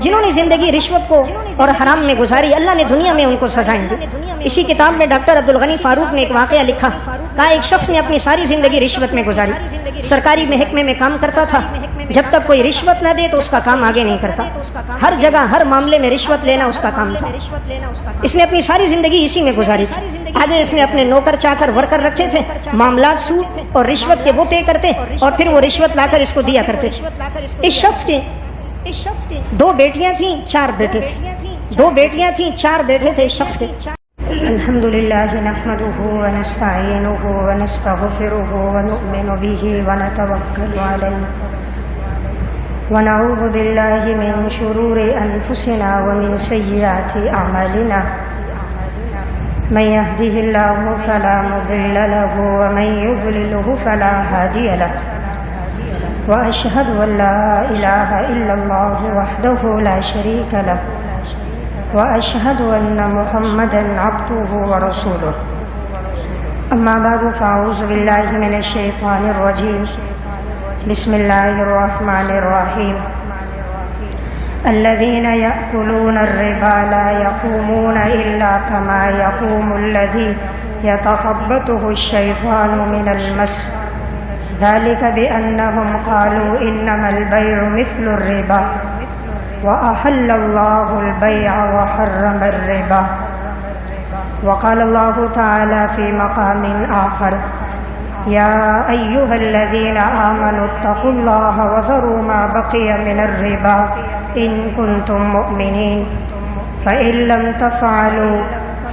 جنہوں نے زندگی رشوت کو اور حرام میں گزاری، اللہ نے دنیا میں ان کو سزائیں دی۔ اسی کتاب میں ڈاکٹر عبدالغنی فاروق نے ایک واقعہ لکھا، کہا ایک شخص نے اپنی ساری زندگی رشوت میں گزاری، سرکاری محکمے میں کام کرتا تھا، جب تک کوئی رشوت نہ دے تو اس کا کام آگے نہیں کرتا، ہر جگہ ہر معاملے میں رشوت لینا اس کا کام تھا۔ اس نے اپنی ساری زندگی اسی میں گزاری تھی۔ آگے اس نے اپنے نوکر چاکر ورکر رکھے تھے، معاملات سود اور رشوت کے وہ طے کرتے اور پھر وہ رشوت لا کر اس کو دیا کرتے تھے۔ اس شخص کے 2 بیٹیاں تھیں، 4 بیٹے تھے، 2 بیٹیاں تھیں، 4 بیٹے تھے اس شخص کے۔ الحمدللہ نحمده ونستعینه ونستغفره ونؤمن به ونتوکل علیہ ونعوذ باللہ من شرور انفسنا ومن سیئات اعمالنا من يهده الله فلا مضل له ومن يضلله فلا هادي له وأشهد أن لا إله إلا الله وحده لا شريك له وأشهد أن محمدا عبده ورسوله أما بعد فأعوذ بالله من الشيطان الرجيم بسم الله الرحمن الرحيم الذين يأكلون الربا لا يقومون إلا كما يقوم الذي يتخبطه الشيطان من المس ذلك بأنهم قالوا إنما البيع مثل الربا وأحل الله البيع وحرم الربا وقال الله تعالى في مقام آخر يا أيها الذين آمنوا اتقوا الله وذروا ما بقي من الربا إن كنتم مؤمنين فإن لم تفعلوا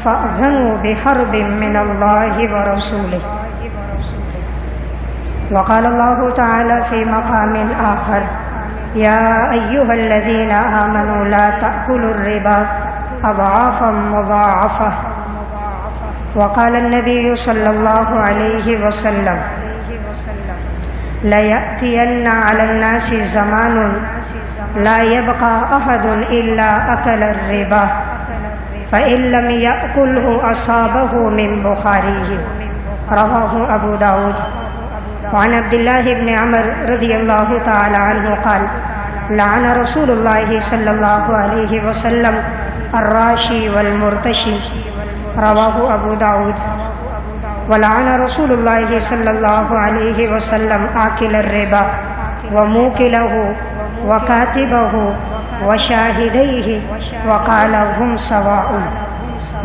فأذنوا بحرب من الله ورسوله وقال الله تعالى في مقام آخر يا أيها الذين آمنوا لا تأكلوا الربا أضعافا مضاعفة وقال النبي صلى الله عليه وسلم ليأتين على الناس زمان لا يبقى أحد إلا أكل الربا فإن لم يأكله أصابه من بخاريه رواه أبو داود وعن عبد الله بن عمر رضي الله تعالى عنه قال لعن رسول الله صلى الله عليه وسلم الراشي والمرتشي رواه أبو داود ولعن رسول الله صلى الله عليه وسلم آكل الربا وموكله وكاتبه وشاهديه وقال هم سواء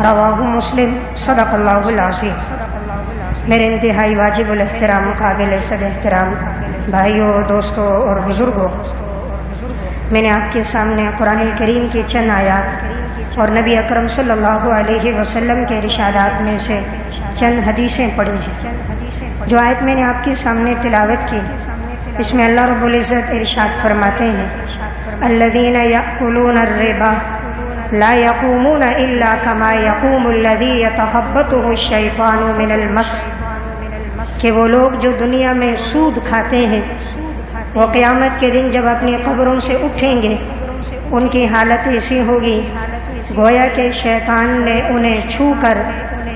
رواہ مسلم صدق اللہ العظیم۔ میرے انتہائی واجب الاحترام قابل صد احترام بھائیوں، دوستوں اور بزرگوں، میں نے آپ کے سامنے قرآن کریم کی چند آیات اور نبی اکرم صلی اللہ علیہ وسلم کے ارشادات میں سے چند حدیثیں پڑھی ہیں۔ جو آیت میں نے آپ کے سامنے تلاوت کی، اس میں اللہ رب العزت ارشاد فرماتے ہیں الذین یأکلون الربا لا يقومون الا كما يقوم الذي يتخبطه الشیطان من المس، کہ وہ لوگ جو دنیا میں سود کھاتے ہیں وہ قیامت کے دن جب اپنی قبروں سے اٹھیں گے ان کی حالت ایسی ہوگی گویا کہ شیطان نے انہیں چھو کر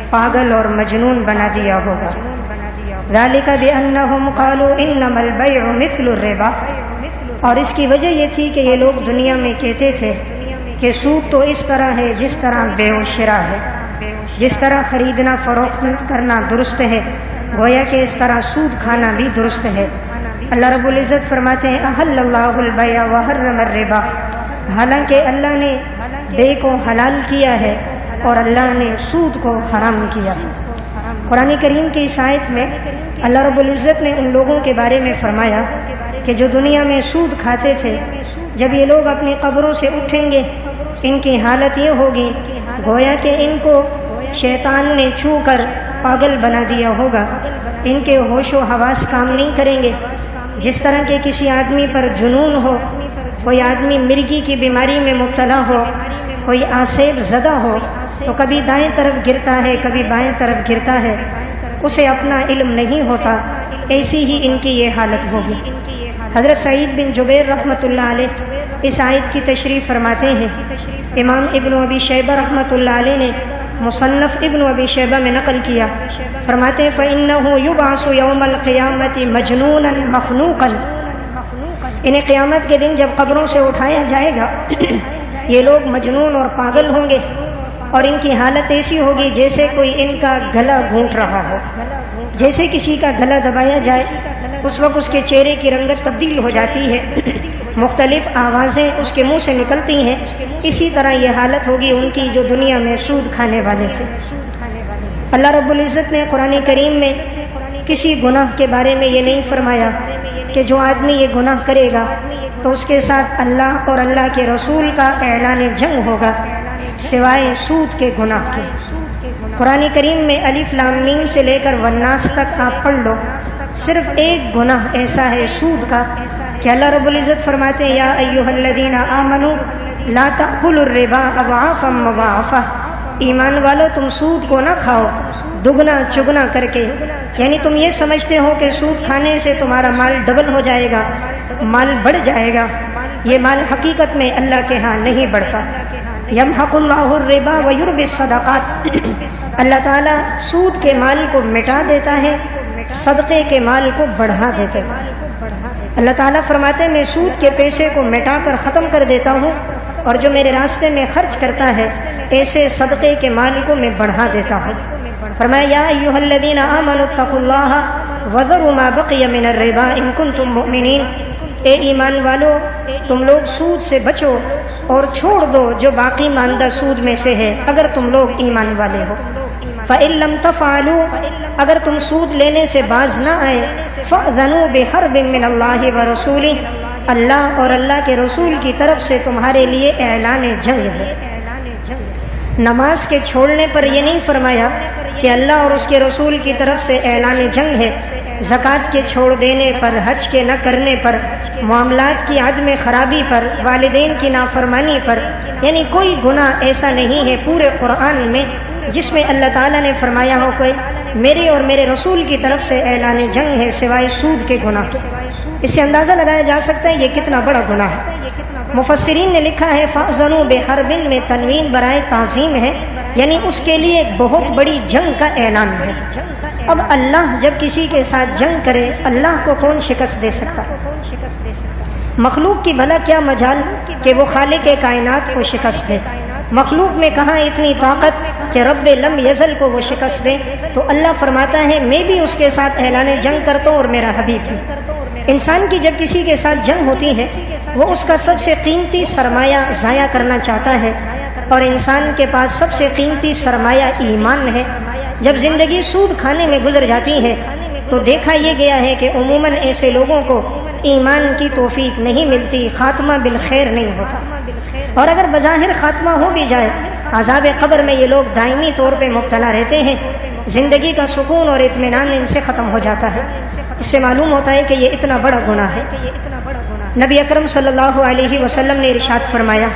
پاگل اور مجنون بنا دیا ہوگا۔ ذالک بأنہم قالوا انما البیع مثل الربا، اور اس کی وجہ یہ تھی کہ یہ لوگ دنیا میں کہتے تھے کہ سود تو اس طرح ہے جس طرح بیع و شراء ہے، جس طرح خریدنا فروخت کرنا درست ہے گویا کہ اس طرح سود کھانا بھی درست ہے۔ اللہ رب العزت فرماتے ہیں احل اللہ البیع وحرم الربا، حالانکہ اللہ نے بے کو حلال کیا ہے اور اللہ نے سود کو حرام کیا ہے۔ قرآن کریم کی اس آیت میں اللہ رب العزت نے ان لوگوں کے بارے میں فرمایا کہ جو دنیا میں سود کھاتے تھے جب یہ لوگ اپنی قبروں سے اٹھیں گے ان کی حالت یہ ہوگی گویا کہ ان کو شیطان نے چھو کر پاگل بنا دیا ہوگا، ان کے ہوش و حواس کام نہیں کریں گے۔ جس طرح کے کسی آدمی پر جنون ہو، کوئی آدمی مرگی کی بیماری میں مبتلا ہو، کوئی آسیب زدہ ہو تو کبھی دائیں طرف گرتا ہے کبھی بائیں طرف گرتا ہے، اسے اپنا علم نہیں ہوتا، ایسی ہی ان کی یہ حالت ہوگی۔ حضرت سعید بن جبیر رحمۃ اللہ علیہ اس آیت کی تشریح فرماتے ہیں، امام ابن ابی شیبہ رحمۃ اللہ علیہ نے مصنف ابن ابی شیبہ میں نقل کیا، فرماتے ہیں فَإِنَّهُ يُبْعَثُ يَوْمَ الْقِيَامَةِ مَجْنُونًا مَخْنُوقًا، انہیں قیامت کے دن جب قبروں سے اٹھایا جائے گا یہ لوگ مجنون اور پاگل ہوں گے، اور ان کی حالت ایسی ہوگی جیسے کوئی ان کا گلا گھونٹ رہا ہو، جیسے کسی کا گلا دبایا جائے، اس وقت اس کے چہرے کی رنگت تبدیل ہو جاتی ہے، مختلف آوازیں اس کے منہ سے نکلتی ہیں۔ اسی طرح یہ حالت ہوگی ان کی جو دنیا میں سود کھانے والے تھے۔ اللہ رب العزت نے قرآن کریم میں کسی گناہ کے بارے میں یہ نہیں فرمایا کہ جو آدمی یہ گناہ کرے گا تو اس کے ساتھ اللہ اور اللہ کے رسول کا اعلان جنگ ہوگا، سوائے سود کے گناہ کے۔ قرآن کریم میں الف لام میم سے لے کر والناس تک آپ پڑھ لو، صرف ایک گناہ ایسا ہے سود کا کہ اللہ رب العزت فرماتے ہیں یا ایھا الذین آمنوا لا تأکلوا الربا اضعافا مضاعفہ، ایمان والو تم سود کو نہ کھاؤ دگنا چگنا کر کے، یعنی تم یہ سمجھتے ہو کہ سود کھانے سے تمہارا مال ڈبل ہو جائے گا، مال بڑھ جائے گا، یہ مال حقیقت میں اللہ کے ہاں نہیں بڑھتا۔ یمحق اللہ الربا ویربی الصدقات، اللہ تعالیٰ سود کے مال کو مٹا دیتا ہے، صدقے کے مال کو بڑھا دیتا ہے۔ اللہ تعالیٰ فرماتے ہیں میں سود کے پیسے کو مٹا کر ختم کر دیتا ہوں، اور جو میرے راستے میں خرچ کرتا ہے ایسے صدقے کے مال کو میں بڑھا دیتا ہوں۔ فرمایا یا ایھا الذین آمنوا اتقوا اللہ وذروا ما بقی من الربا ان کنتم مؤمنین، اے ایمان والو تم لوگ سود سے بچو اور چھوڑ دو جو باقی ماندہ سود میں سے ہے اگر تم لوگ ایمان والے ہو۔ فَإِن لَّمْ تَفْعَلُوا، اگر تم سود لینے سے باز نہ آئے، فَأْذَنُوا بِحَرْبٍ مِّنَ اللَّهِ وَرَسُولِهِ، اللہ اور اللہ کے رسول کی طرف سے تمہارے لیے اعلان جنگ ہے۔ نماز کے چھوڑنے پر یہ نہیں فرمایا کہ اللہ اور اس کے رسول کی طرف سے اعلان جنگ ہے، زکوٰۃ کے چھوڑ دینے پر، حج کے نہ کرنے پر، معاملات کی عدم خرابی پر، والدین کی نافرمانی پر، یعنی کوئی گناہ ایسا نہیں ہے پورے قرآن میں جس میں اللہ تعالیٰ نے فرمایا ہو کہ میرے اور میرے رسول کی طرف سے اعلان جنگ ہے سوائے سود کے گناہ کے۔ اس سے اندازہ لگایا جا سکتا ہے یہ کتنا بڑا گناہ ہے۔ مفسرین نے لکھا ہے فَأْذَنُوا بِحَرْبٍ میں تنوین برائے تعظیم ہے، یعنی اس کے لیے ایک بہت بڑی جنگ کا اعلان ہے۔ اب اللہ جب کسی کے ساتھ جنگ کرے اللہ کو کون شکست دے سکتا؟ مخلوق کی بھلا کیا مجال کہ وہ خالق کائنات کو شکست دے؟ مخلوق میں کہاں اتنی طاقت کہ رب لم یزل کو وہ شکست دے؟ تو اللہ فرماتا ہے میں بھی اس کے ساتھ اعلان جنگ کرتا ہوں اور میرا حبیب بھی۔ انسان کی جب کسی کے ساتھ جنگ ہوتی ہے وہ اس کا سب سے قیمتی سرمایہ ضائع کرنا چاہتا ہے، اور انسان کے پاس سب سے قیمتی سرمایہ ایمان ہے۔ جب زندگی سود کھانے میں گزر جاتی ہے تو دیکھا یہ گیا ہے کہ عموماً ایسے لوگوں کو ایمان کی توفیق نہیں ملتی، خاتمہ بالخیر نہیں ہوتا، اور اگر بظاہر خاتمہ ہو بھی جائے عذاب قبر میں یہ لوگ دائمی طور پہ مبتلا رہتے ہیں، زندگی کا سکون اور اطمینان ان سے ختم ہو جاتا ہے۔ اس سے معلوم ہوتا ہے کہ یہ اتنا بڑا گناہ ہے۔ نبی اکرم صلی اللہ علیہ وسلم نے ارشاد فرمایا،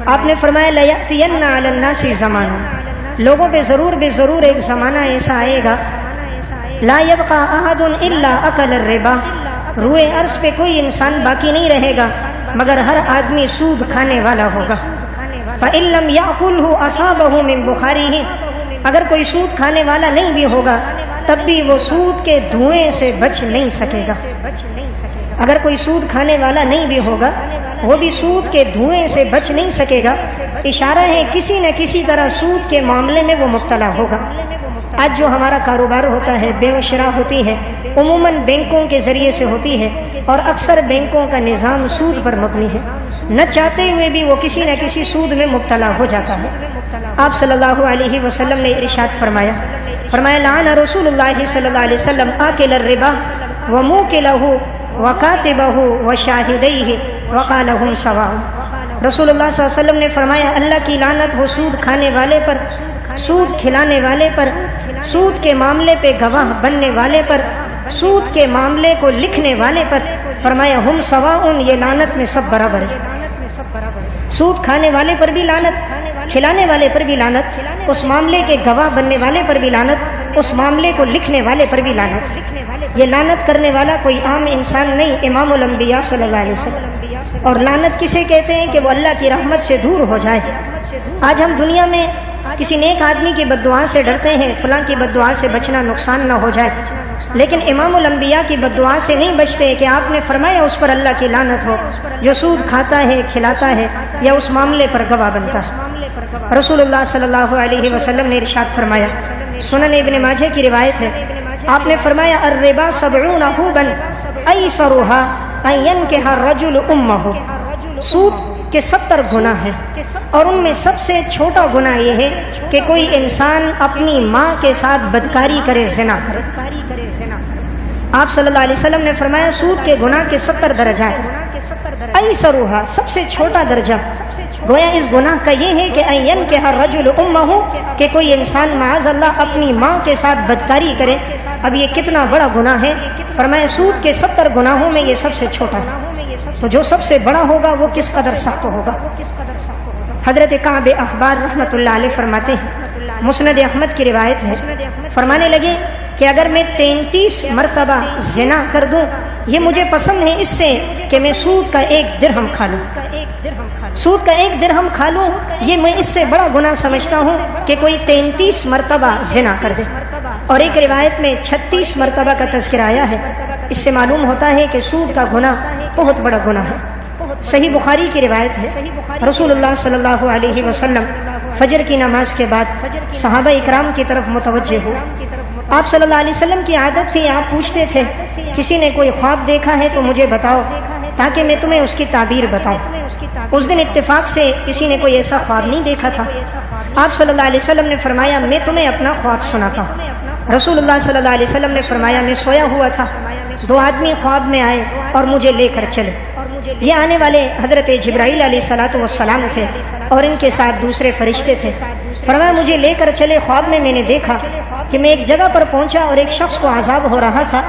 آپ نے فرمایا لَيَأْتِيَنَّ عَلَى النَّاسِ زَمَانٌ، لوگوں پہ ضرور بے ضرور ایک زمانہ ایسا آئے گا لا يبقى احد الا اكل الربا، روئے عرض پہ کوئی انسان باقی نہیں رہے گا مگر ہر آدمی سود کھانے والا ہوگا۔ فَإِن لَّمْ يَأْكُلْهُ أَصَابَهُ مِن بُخَارِهِ، اگر کوئی سود کھانے والا نہیں بھی ہوگا تب بھی وہ سود کے دھوئیں سے بچ نہیں سکے گا۔ اگر کوئی سود کھانے والا نہیں بھی ہوگا وہ بھی سود کے دھوئیں سے بچ نہیں سکے گا، اشارہ ہے کسی نہ کسی طرح سود کے معاملے میں وہ مبتلا ہوگا۔ آج جو ہمارا کاروبار ہوتا ہے، بے و شرا ہوتی ہے، عموماً بینکوں کے ذریعے سے ہوتی ہے، اور اکثر بینکوں کا نظام سود پر مبنی ہے، نہ چاہتے ہوئے بھی وہ کسی نہ کسی سود میں مبتلا ہو جاتا ہے۔ آپ صلی اللہ علیہ وسلم نے ارشاد فرمایا لعن رسول اللہ صلی اللہ علیہ وسلم آکل الربا وموکلہ وکاتبہ وشاہدیہ وقال ہم سواء۔ رسول اللہ صلی اللہ علیہ وسلم نے فرمایا اللہ کی لعنت ہو سود کھانے والے پر، سود کھلانے والے پر، سود کے معاملے پہ گواہ بننے والے پر، سود کے معاملے کو لکھنے والے پر۔ فرمایا ہم سواء، یہ لعنت میں سب برابر ہے۔ سود کھانے والے پر بھی لعنت، کھلانے والے پر بھی لعنت، اس معاملے کے گواہ بننے والے پر بھی لعنت، اس معاملے کو لکھنے والے پر بھی لعنت۔ یہ لعنت کرنے والا کوئی عام انسان نہیں، امام الانبیاء صلی اللہ علیہ وسلم۔ اور لعنت کسے کہتے ہیں کہ وہ اللہ کی رحمت سے دور ہو جائے۔ آج ہم دنیا میں کسی نیک آدمی کی بد دعا سے ڈرتے ہیں، فلاں کی بد دعا سے بچنا نقصان نہ ہو جائے، لیکن امام الانبیاء کی بد دعا سے نہیں بچتے کہ آپ نے فرمایا اس پر اللہ کی لعنت ہو جو سود کھاتا ہے، کھلاتا ہے یا اس معاملے پر گواہ بنتا ہے۔ رسول اللہ صلی اللہ علیہ وسلم نے ارشاد فرمایا، سنن ابن ماجہ کی روایت ہے، آپ نے فرمایا الربا 70 حوبا ایسرها ان ينكح الرجل امه، سود کے 70 گناہ ہیں اور ان میں سب سے چھوٹا گناہ یہ ہے کہ کوئی انسان اپنی ماں کے ساتھ بدکاری کرے، زنا کرے۔ آپ صلی اللہ علیہ وسلم نے فرمایا سود کے گناہ کے 70 درجات، ایسرها سب سے چھوٹا درجہ، گویا اس گناہ کا یہ ہے کہ ان ينكح الرجل امه کہ کوئی انسان معاذ اللہ اپنی ماں کے ساتھ بدکاری کرے۔ اب یہ کتنا بڑا گناہ ہے، فرمایا سود کے 70 گناہوں میں یہ سب سے چھوٹا ہے، تو جو سب سے بڑا ہوگا وہ کس قدر سخت ہوگا۔ حضرت کعب احبار رحمۃ اللہ علیہ فرماتے ہیں، مسند احمد کی روایت ہے، فرمانے لگے کہ اگر میں 33 مرتبہ زنا کر دوں یہ مجھے پسند ہے اس سے کہ میں سود کا 1 درہم کھا لوں، سود کا 1 درہم کھا لوں، یہ میں اس سے بڑا گناہ سمجھتا ہوں کہ کوئی 33 مرتبہ زنا کر دے۔ اور ایک روایت میں 36 مرتبہ کا تذکرہ آیا ہے، اس سے معلوم ہوتا ہے کہ سود کا گناہ بہت بڑا گناہ ہے۔ صحیح بخاری کی روایت ہے، رسول اللہ صلی اللہ علیہ وسلم فجر کی نماز کے بعد صحابہ اکرام کی طرف متوجہ ہوئے۔ آپ صلی اللہ علیہ وسلم کی عادت تھی، آپ پوچھتے تھے کسی نے کوئی خواب دیکھا ہے تو مجھے بتاؤ تاکہ میں تمہیں اس کی تعبیر بتاؤں۔ اس دن اتفاق سے کسی نے کوئی ایسا خواب نہیں دیکھا تھا۔ آپ صلی اللہ علیہ وسلم نے فرمایا میں تمہیں اپنا خواب سناتا ہوں۔ رسول اللہ صلی اللہ علیہ وسلم نے فرمایا میں سویا ہوا تھا، 2 آدمی خواب میں آئے اور مجھے لے کر چلے۔ یہ آنے والے حضرت جبرائیل علیہ الصلوۃ والسلام تھے اور ان کے ساتھ دوسرے فرشتے تھے۔ فرمایا مجھے لے کر چلے، خواب میں نے دیکھا کہ میں ایک جگہ پر پہنچا اور ایک شخص کو عذاب ہو رہا تھا،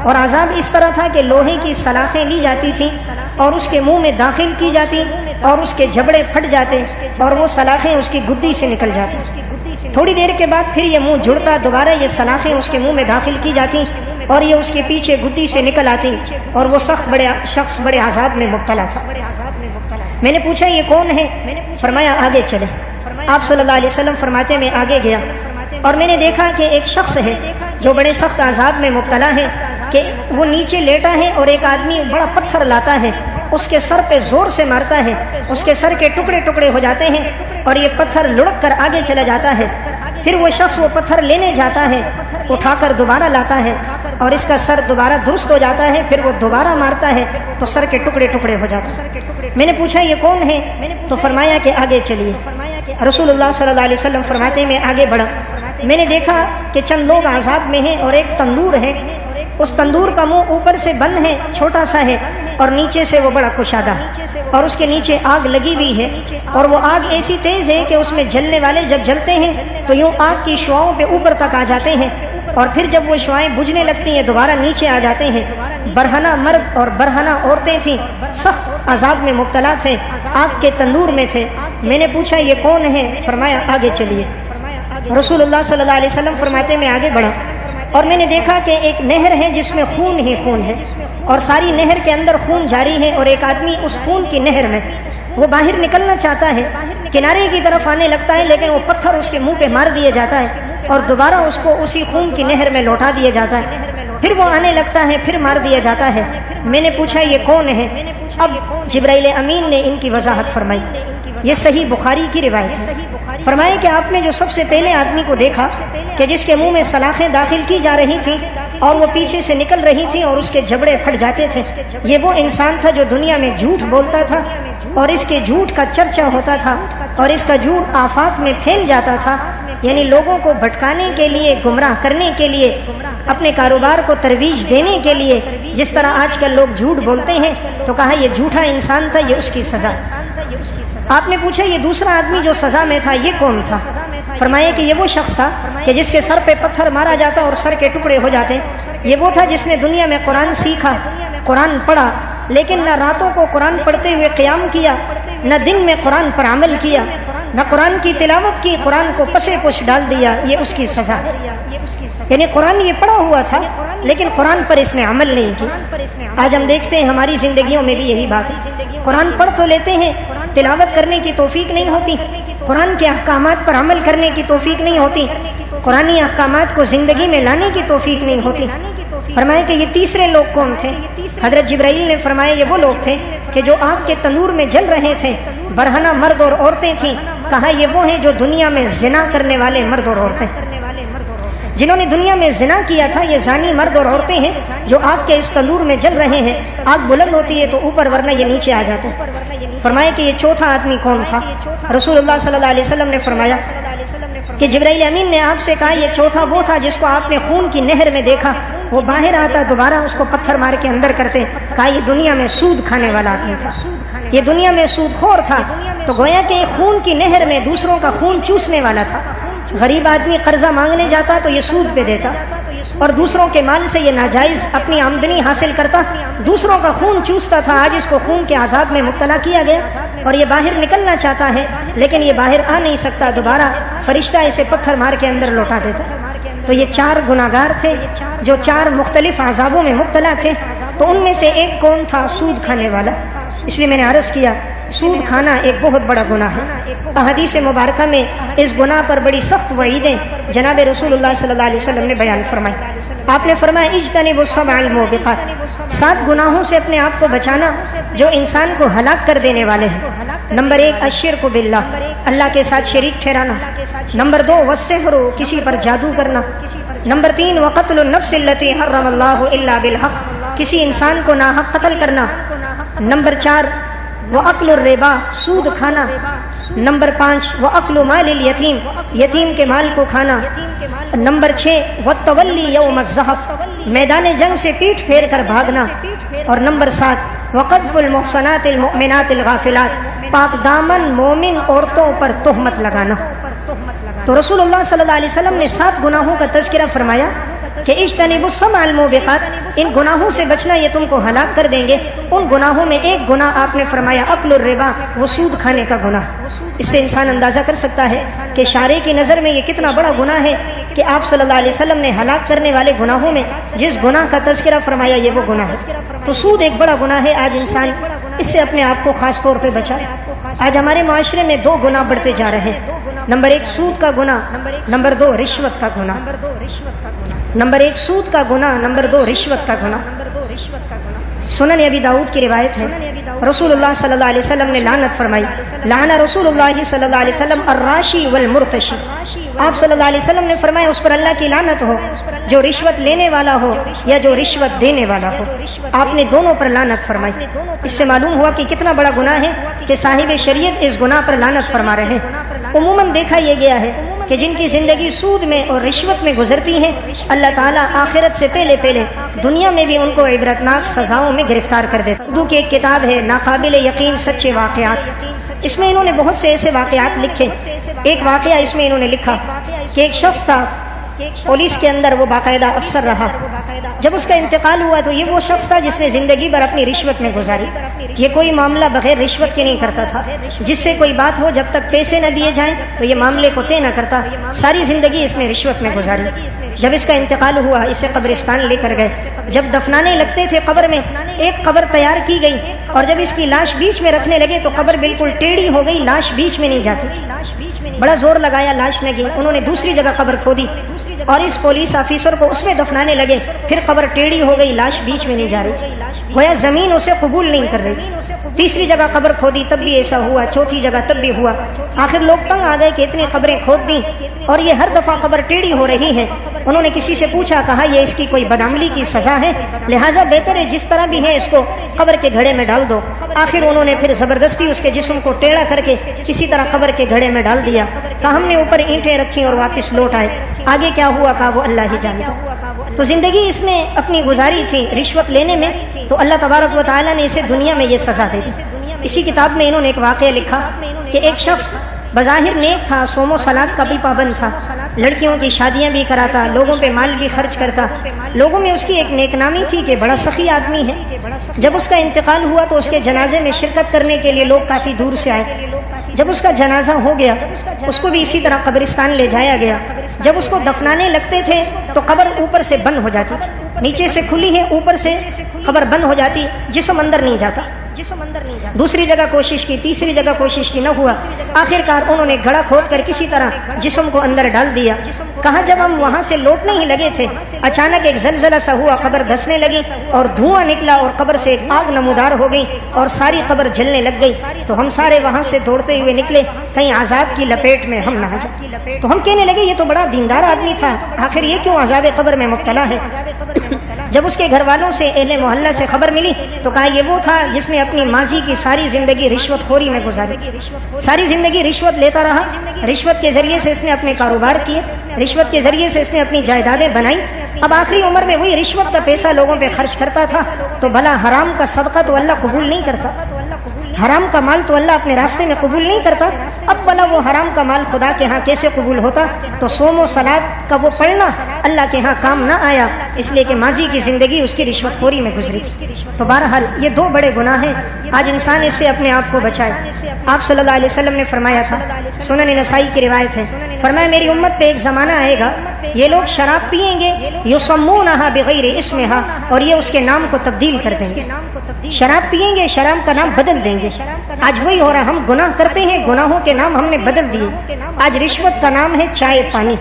اور عذاب اس طرح تھا کہ لوہے کی سلاخیں لی جاتی تھیں اور اس کے منہ میں داخل کی جاتی اور اس کے جبڑے پھٹ جاتے اور وہ سلاخیں اس کی گدی سے نکل جاتی۔ تھوڑی دیر کے بعد پھر یہ منہ جڑتا، دوبارہ یہ سلاخیں اس کے منہ میں داخل کی جاتی اور یہ اس کے پیچھے گدی سے نکل آتی، اور وہ شخص بڑے عذاب میں مبتلا تھا۔ میں نے پوچھا یہ کون ہے؟ فرمایا آگے چلے۔ آپ صلی اللہ علیہ وسلم فرماتے میں آگے گیا اور میں نے دیکھا کہ ایک شخص ہے جو بڑے سخت عذاب میں مبتلا ہے، کہ وہ نیچے لیٹا ہے اور ایک آدمی بڑا پتھر لاتا ہے، اس کے سر پہ زور سے مارتا ہے، اس کے سر کے ٹکڑے ٹکڑے ہو جاتے ہیں اور یہ پتھر لڑک کر آگے چلا جاتا ہے۔ پھر وہ شخص وہ پتھر لینے جاتا ہے، اٹھا کر دوبارہ لاتا ہے اور اس کا سر دوبارہ درست ہو جاتا ہے، پھر وہ دوبارہ مارتا ہے تو سر کے ٹکڑے ٹکڑے ہو جاتے ہیں۔ میں نے پوچھا یہ کون ہے؟ تو فرمایا کہ آگے چلیے۔ رسول اللہ صلی اللہ علیہ وسلم فرماتے میں آگے بڑھا، میں نے دیکھا کہ چند لوگ عذاب میں ہیں اور ایک تندور ہے، اس تندور کا منہ اوپر سے بند ہے، چھوٹا سا ہے، اور نیچے سے وہ بڑا کشادہ ہے، اور اس کے نیچے آگ لگی ہوئی ہے، اور وہ آگ ایسی تیز ہے کہ اس میں جلنے والے جب جلتے ہیں تو یوں آگ کی شعاؤں پہ اوپر تک آ جاتے ہیں، اور پھر جب وہ شعائیں بجھنے لگتی ہیں دوبارہ نیچے آ جاتے ہیں۔ برہنہ مرد اور برہنہ عورتیں تھیں، سخت عذاب میں مبتلا تھے، آگ کے تندور میں تھے۔ میں نے پوچھا یہ کون ہے؟ فرمایا آگے چلیے۔ رسول اللہ صلی اللہ علیہ وسلم فرماتے میں آگے بڑھا اور میں نے دیکھا کہ ایک نہر ہے جس میں خون ہی خون ہے، اور ساری نہر کے اندر خون جاری ہے، اور ایک آدمی اس خون کی نہر میں وہ باہر نکلنا چاہتا ہے، کنارے کی طرف آنے لگتا ہے، لیکن وہ پتھر اس کے منہ پہ مار دیا جاتا ہے اور دوبارہ اس کو اسی خون کی نہر میں لوٹا دیا جاتا ہے، پھر وہ آنے لگتا ہے، پھر مار دیا جاتا ہے۔ میں نے پوچھا یہ کون ہے؟ اب جبرائیل امین نے ان کی وضاحت فرمائی۔ یہ صحیح بخاری کی روایت ہے۔ فرمایا کہ آپ نے جو سب سے پہلے آدمی کو دیکھا کہ جس کے منہ میں سلاخیں داخل کی جا رہی تھیں اور وہ پیچھے سے نکل رہی تھیں اور اس کے جبڑے پھٹ جاتے تھے، یہ وہ انسان تھا جو دنیا میں جھوٹ بولتا تھا اور اس کے جھوٹ کا چرچا ہوتا تھا اور اس کا جھوٹ آفاق میں پھیل جاتا تھا، یعنی لوگوں کو بھٹکانے کے لیے، گمراہ کرنے کے لیے، اپنے کاروبار کو ترویج دینے کے لیے، جس طرح آج کل لوگ جھوٹ بولتے ہیں، تو کہا یہ جھوٹا انسان تھا، یہ اس کی سزا۔ آپ نے پوچھا یہ دوسرا آدمی جو سزا میں تھا یہ کون تھا؟ فرمایا کہ یہ وہ شخص تھا کہ جس کے سر پہ پتھر مارا جاتا اور سر کے ٹکڑے ہو جاتے۔ یہ وہ تھا جس نے دنیا میں قرآن سیکھا، قرآن پڑھا، لیکن نہ راتوں کو قرآن پڑھتے ہوئے قیام کیا، نہ دن میں قرآن پر عمل کیا، نہ قرآن کی تلاوت کی، قرآن کو پسے پش ڈال دیا، یہ اس کی سزا ہے۔ یعنی قرآن یہ پڑھا ہوا تھا لیکن قرآن پر اس نے عمل نہیں کیا۔ آج ہم دیکھتے ہیں ہماری زندگیوں میں بھی یہی بات ہے، قرآن پڑھ تو لیتے ہیں، تلاوت کرنے کی توفیق نہیں ہوتی، قرآن کے احکامات پر عمل کرنے کی توفیق نہیں ہوتی، قرآنی احکامات کو زندگی میں لانے کی توفیق نہیں ہوتی۔ فرمایا کہ یہ تیسرے لوگ کون تھے؟ حضرت جبرائیل نے فرمایا یہ وہ لوگ تھے کہ جو آگ کے تنور میں جل رہے تھے، برہنہ مرد اور عورتیں تھیں۔ کہا یہ وہ ہیں جو دنیا میں زنا کرنے والے مرد اور عورتیں، جنہوں نے دنیا میں زنا کیا تھا، یہ زانی مرد اور عورتیں ہیں جو آگ کے اس تنور میں جل رہے ہیں۔ آگ بلند ہوتی ہے تو اوپر ورنہ یہ نیچے آ جاتے ہیں۔ فرمایا کہ یہ چوتھا آدمی کون تھا؟ رسول اللہ صلی اللہ علیہ وسلم نے فرمایا کہ جبرائیل امین نے آپ سے کہا یہ چوتھا وہ تھا جس کو آپ نے خون کی نہر میں دیکھا، وہ باہر آتا دوبارہ اس کو پتھر مار کے اندر کرتے۔ کہا یہ دنیا میں سود کھانے والا آدمی تھا، یہ دنیا میں سود خور تھا۔ تو گویا کہ خون کی نہر میں دوسروں کا خون چوسنے والا تھا۔ غریب آدمی قرضہ مانگنے جاتا تو یہ سود پہ دیتا، اور دوسروں کے مال سے یہ ناجائز اپنی آمدنی حاصل کرتا، دوسروں کا خون چوستا تھا۔ آج اس کو خون کے عذاب میں مبتلا کیا گیا اور یہ باہر نکلنا چاہتا ہے لیکن یہ باہر آ نہیں سکتا، دوبارہ فرشتہ اسے پتھر مار کے اندر لوٹا دیتا۔ تو یہ چار گناہگار تھے جو چار مختلف عذابوں میں مبتلا تھے۔ تو ان میں سے ایک کون تھا؟ سود کھانے والا۔ اس لیے میں نے عرض کیا سود کھانا ایک بہت بڑا گناہ ہے۔ احادیث مبارکہ میں اس گناہ پر بڑی سخت وعیدیں جناب رسول اللہ صلی اللہ علیہ وسلم نے بیان فرمائی۔ آپ نے فرمایا اجتنبوا السبع الموبقات، 7 گناہوں سے اپنے آپ کو بچانا جو انسان کو ہلاک کر دینے والے ہیں۔ نمبر 1 الشرک باللہ، اللہ کے ساتھ شریک ٹھہرانا۔ نمبر 2 والسحر، کسی پر جادو کرنا۔ نمبر 3 وقتل النفس التي حرم اللہ الا بالحق، کسی انسان کو ناحق قتل کرنا۔ نمبر 4 وَأَكْلُ الرِّبَا، سود کھانا۔ نمبر 5 وَأَكْلُ مَالِ الْيَتِيمِ، یتیم کے مال کو کھانا۔ نمبر 6 وَالتَّوَلِّي يَوْمَ الزَّحْفِ، میدان جنگ سے پیٹھ پھیر کر بھاگنا۔ اور نمبر 7 وَقَذْفُ الْمُحْصَنَاتِ الْمُؤْمِنَاتِ الْغَافِلَاتِ، پاک دامن مومن عورتوں پر تہمت لگانا۔ تو رسول اللہ صلی اللہ علیہ وسلم نے 7 گناہوں کا تذکرہ فرمایا کہ اجتنبوا السبع الموبقات، ان گناہوں سے بچنا یہ تم کو ہلاک کر دیں گے۔ ان گناہوں میں ایک گناہ آپ نے فرمایا اکل الربا، وہ سود کھانے کا گناہ۔ اس سے انسان اندازہ کر سکتا ہے کہ شارع کی نظر میں یہ کتنا بڑا گناہ ہے کہ آپ صلی اللہ علیہ وسلم نے ہلاک کرنے والے گناہوں میں جس گناہ کا تذکرہ فرمایا یہ وہ گناہ ہے۔ تو سود ایک بڑا گناہ ہے، آج انسان اس سے اپنے آپ کو خاص طور پہ بچائے۔ آج ہمارے معاشرے میں 2 گناہ بڑھتے جا رہے ہیں۔ نمبر 1 سود کا گناہ، نمبر 2 رشوت کا گناہ۔ نمبر 1 سود کا گناہ، نمبر 2 رشوت کا گناہ۔ سنن ابی داؤد کی روایت ہے، رسول اللہ صلی اللہ علیہ وسلم نے لعنت فرمائی، لعن رسول اللہ صلی اللہ علیہ وسلم الراشی والمرتشی۔ آپ صلی اللہ علیہ وسلم نے فرمایا اس پر اللہ کی لعنت ہو جو رشوت لینے والا ہو یا جو رشوت دینے والا ہو۔ آپ نے دونوں پر لعنت فرمائی۔ اس سے معلوم ہوا کہ کتنا بڑا گناہ ہے کہ صاحب شریعت اس گناہ پر لعنت فرما رہے ہیں۔ عموماً دیکھا یہ گیا ہے کہ جن کی زندگی سود میں اور رشوت میں گزرتی ہے، اللہ تعالیٰ آخرت سے پہلے دنیا میں بھی ان کو عبرتناک سزاؤں میں گرفتار کر دیتا۔ اردو کی ایک کتاب ہے ناقابل یقین سچے واقعات، اس میں انہوں نے بہت سے ایسے واقعات لکھے۔ ایک واقعہ اس میں انہوں نے لکھا کہ ایک شخص تھا پولیس کے اندر، وہ باقاعدہ افسر رہا۔ جب اس کا انتقال ہوا تو یہ وہ شخص تھا جس نے زندگی بھر اپنی رشوت میں گزاری۔ یہ کوئی معاملہ بغیر رشوت کے نہیں کرتا تھا، جس سے کوئی بات ہو جب تک پیسے نہ دیے جائیں تو یہ معاملے کو طے نہ کرتا۔ ساری زندگی اس نے رشوت میں گزاری۔ جب اس کا انتقال ہوا اسے قبرستان لے کر گئے۔ جب دفنانے لگتے تھے قبر میں، ایک قبر تیار کی گئی اور جب اس کی لاش بیچ میں رکھنے لگے تو قبر بالکل ٹیڑھی ہو گئی، لاش بیچ میں نہیں جاتی تھی۔ بڑا زور لگایا، لاش نہ گئی۔ انہوں نے دوسری جگہ قبر کھودی اور اس پولیس آفیسر کو اس میں دفنانے لگے، پھر قبر ٹیڑھی ہو گئی، لاش بیچ میں نہیں جا رہی تھی، گویا زمین اسے قبول نہیں کر رہی تھی۔ تیسری جگہ قبر کھودی، تب بھی ایسا ہوا، چوتھی جگہ تب بھی ہوا۔ آخر لوگ تنگ آ گئے کہ اتنی قبریں کھود دیں اور یہ ہر دفعہ قبر ٹیڑھی ہو رہی ہے۔ انہوں نے کسی سے پوچھا، کہا یہ اس کی کوئی بدعملی کی سزا ہے، لہٰذا بہتر ہے جس طرح بھی ہے اس کو قبر کے گھڑے میں ڈال دو۔ آخر انہوں نے پھر زبردستی اس کے جسم کو ٹیڑھا کر کے کسی طرح قبر کے گھڑے میں ڈال دیا۔ کہا ہم نے اوپر اینٹیں رکھی اور واپس لوٹ آئے، آگے کیا ہوا کہا وہ اللہ ہی جانتا۔ تو زندگی اس نے اپنی گزاری تھی رشوت لینے میں، تو اللہ تبارک و تعالیٰ نے اسے دنیا میں یہ سزا دے دی۔ اسی کتاب میں انہوں نے ایک واقعہ لکھا کہ ایک شخص بظاہر نیک تھا، صوم و صلات کا بھی پابند تھا، لڑکیوں کی شادیاں بھی کراتا، لوگوں پہ مال بھی خرچ کرتا، لوگوں میں اس کی ایک نیک نامی تھی کہ بڑا سخی آدمی ہے۔ جب اس کا انتقال ہوا تو اس کے جنازے میں شرکت کرنے کے لیے لوگ کافی دور سے آئے۔ جب اس کا جنازہ ہو گیا اس کو بھی اسی طرح قبرستان لے جایا گیا۔ جب اس کو دفنانے لگتے تھے تو قبر اوپر سے بند ہو جاتی تھی، نیچے سے کھلی ہے، اوپر سے قبر بند ہو جاتی، جسم اندر نہیں جاتا۔ دوسری جگہ کوشش کی، تیسری جگہ کوشش کی، نہ ہوا۔ آخر کار انہوں نے گڑھا کھود کر کسی طرح جسم کو اندر ڈال دیا۔ کہا جب ہم وہاں سے لوٹنے ہی لگے تھے اچانک ایک زلزلہ سا ہوا، قبر دھسنے لگی اور دھواں نکلا اور قبر سے ایک آگ نمودار ہو گئی اور ساری قبر جلنے لگ گئی۔ تو ہم سارے وہاں سے دوڑتے ہوئے نکلے کہیں عذاب کی لپیٹ میں ہم نہ آ جائیں۔ تو ہم کہنے لگے یہ تو بڑا دیندار آدمی تھا، آخر یہ کیوں عذاب قبر میں مبتلا ہے؟ جب اس کے گھر والوں سے، اہل محلہ سے خبر ملی تو کہا یہ وہ تھا جس نے اپنی ماضی کی ساری زندگی رشوت خوری میں گزاری، ساری زندگی رشوت لیتا رہا، رشوت کے ذریعے سے اس نے اپنے کاروبار کیے، رشوت کے ذریعے سے اس نے اپنی جائیدادیں بنائی، اب آخری عمر میں وہی رشوت کا پیسہ لوگوں پہ خرچ کرتا تھا۔ تو بھلا حرام کا صدقہ تو اللہ قبول نہیں کرتا، حرام کا مال تو اللہ اپنے راستے میں قبول نہیں کرتا، اب بھلا وہ حرام کا مال خدا کے ہاں کیسے قبول ہوتا؟ تو صوم و صلات کا وہ پڑھنا اللہ کے ہاں کام نہ آیا، اس لیے کہ ماضی کی زندگی اس کی رشوت خوری میں گزری تھی۔ تو بہرحال یہ دو بڑے گناہ ہیں، آج انسان اس سے اپنے آپ کو بچائے۔ آپ صلی اللہ علیہ وسلم نے فرمایا تھا، سنن نسائی کی روایت ہے، فرمایا میری امت پہ ایک زمانہ آئے گا یہ لوگ شراب پیئیں گے، یسمونہا بغیر اسمہا، اور یہ اس کے نام کو تبدیل کر دیں گے، شراب پیئیں گے، شراب کا نام بدل دیں گے۔ آج وہی ہو رہا، ہم گناہ کرتے ہیں، گناہوں کے نام ہم نے بدل دیے۔ آج رشوت کا نام ہے چائے پانی،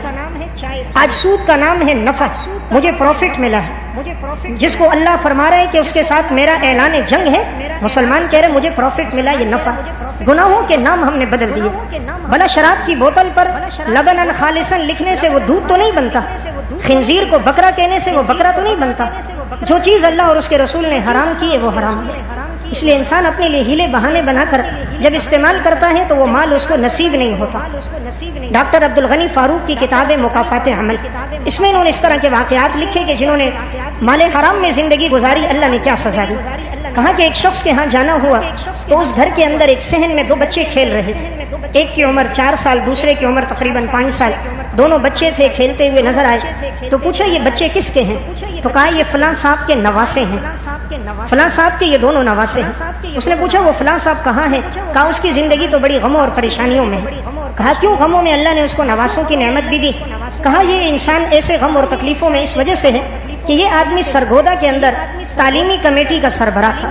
آج سود کا نام ہے نفع، مجھے پروفٹ ملا ہے، جس کو اللہ فرما رہا ہے کہ اس کے ساتھ میرا اعلان جنگ ہے، مسلمان کہہ رہے مجھے پروفٹ ملا، یہ نفع۔ گناہوں کے نام ہم نے بدل دیے۔ بھلا شراب کی بوتل پر لبنن خالصن لکھنے سے وہ دودھ تو نہیں بنتا، خنزیر کو بکرا کہنے سے وہ بکرا تو نہیں بنتا۔ جو چیز اللہ اور اس کے رسول نے حرام کی ہے وہ حرام ہے۔ اس لیے انسان اپنے لیے ہیلے بہانے بنا کر جب استعمال کرتا ہے تو وہ مال اس کو نصیب نہیں ہوتا۔ ڈاکٹر عبد الغنی فاروق کی کتاب مکافات عمل، اس میں انہوں نے اس طرح کے واقعات لکھے کہ جنہوں نے مال حرام میں زندگی گزاری اللہ نے کیا سزا دی۔ کہا کہ ایک شخص کے ہاں جانا ہوا تو اس گھر کے اندر ایک صحن میں دو بچے کھیل رہے تھے، ایک کی عمر 4 سال، دوسرے کی عمر تقریباً 5 سال، دونوں بچے تھے، کھیلتے ہوئے نظر آئے۔ تو پوچھا یہ بچے کس کے ہیں؟ تو کہا یہ فلاں صاحب کے نواسے ہیں، فلاں صاحب کے یہ دونوں نواسے ہیں۔ اس نے پوچھا وہ فلاں صاحب کہاں ہیں؟ کہا اس کی زندگی تو بڑی غموں اور پریشانیوں میں ہے۔ کہا کیوں غموں میں؟ اللہ نے اس کو نواسوں کی نعمت بھی دی۔ کہا یہ انسان ایسے غم اور تکلیفوں میں اس وجہ سے ہے کہ یہ آدمی سرگودا کے اندر تعلیمی کمیٹی کا سربراہ تھا